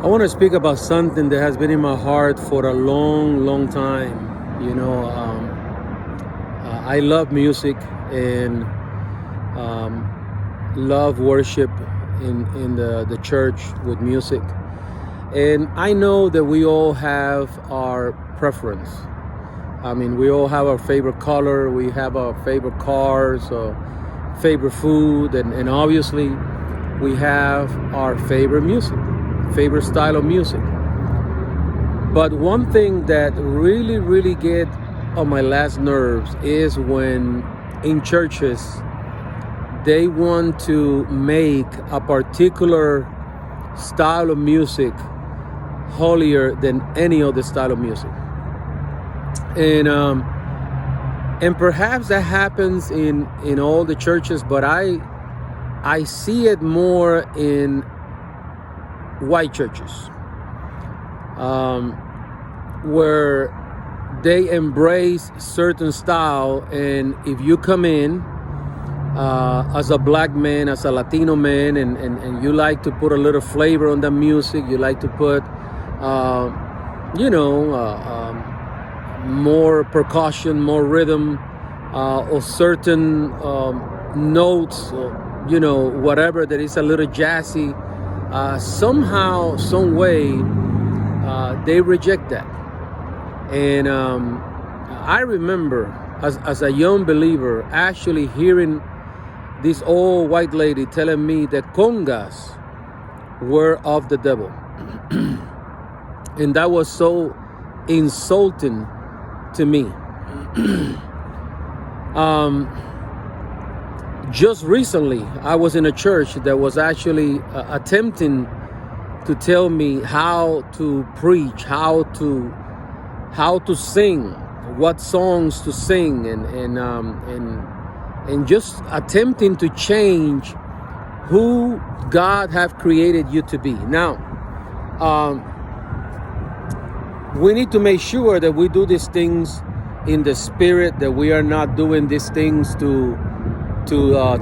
I want to speak about something that has been in my heart for a long, long time. I love music and love worship in the church with music. And I know that we all have our preference. I mean, we all have our favorite color, we have our favorite cars, or favorite food, and obviously we have our favorite music, favorite style of music. But one thing that really get on my last nerves is when in churches they want to make a particular style of music holier than any other style of music. And perhaps that happens in all the churches, but I see it more in white churches, where they embrace certain style, and if you come in as a black man, as a Latino man, and you like to put a little flavor on the music, you like to put more percussion, more rhythm, or certain notes, or, whatever that is a little jazzy, somehow, some way, they reject that. And I remember as a young believer actually hearing this old white lady telling me that congas were of the devil. And that was so insulting to me. Just recently, I was in a church that was actually attempting to tell me how to preach, how to sing, what songs to sing, and just attempting to change who God have created you to be. Now, we need to make sure that we do these things in the spirit, that we are not doing these things to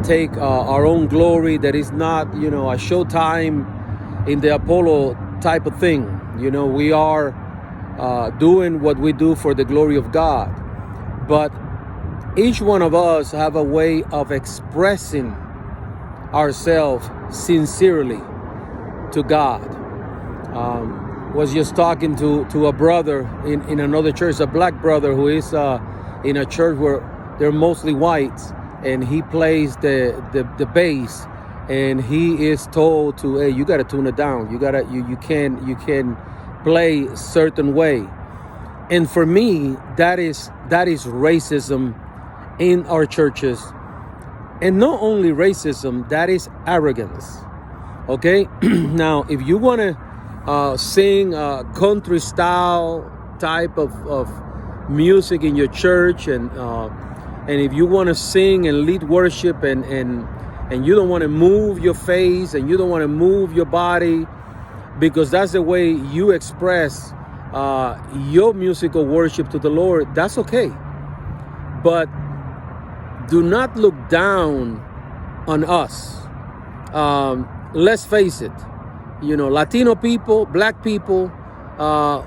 take our own glory, that is not, a showtime in the Apollo type of thing. We are doing what we do for the glory of God. But each one of us have a way of expressing ourselves sincerely to God. Was just talking to a brother in another church, a black brother who is in a church where they're mostly whites, and he plays the bass, and he is told to, hey, you got to tune it down. You can play certain way. And for me, that is racism in our churches. And not only racism, that is arrogance. Okay? Now, if you want to sing country style type of music in your church, and if you want to sing and lead worship, and you don't want to move your face, and you don't want to move your body, because that's the way you express your musical worship to the Lord, that's okay. But do not look down on us. Let's face it, Latino people, black people,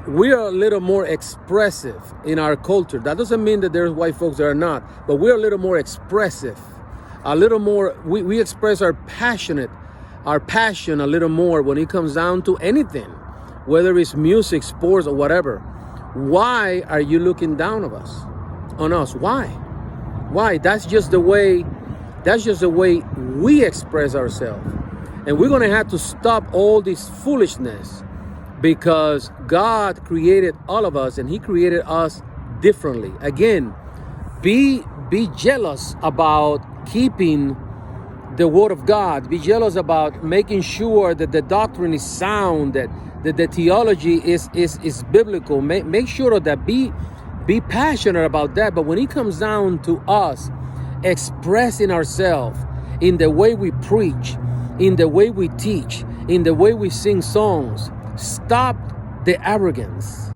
we are a little more expressive in our culture. That doesn't mean that there's white folks that are not, but we're a little more expressive, a little more, we express our passion a little more when it comes down to anything, whether it's music, sports, or whatever. Why are you looking down on us? Why? That's just the way we express ourselves. And we're going to have to stop all this foolishness, because God created all of us, and he created us differently. Again, be jealous about keeping the word of God. Be jealous about making sure that the doctrine is sound, that the theology is biblical. Make sure of that. Be passionate about that. But when it comes down to us expressing ourselves in the way we preach, in the way we teach, in the way we sing songs, stop the arrogance.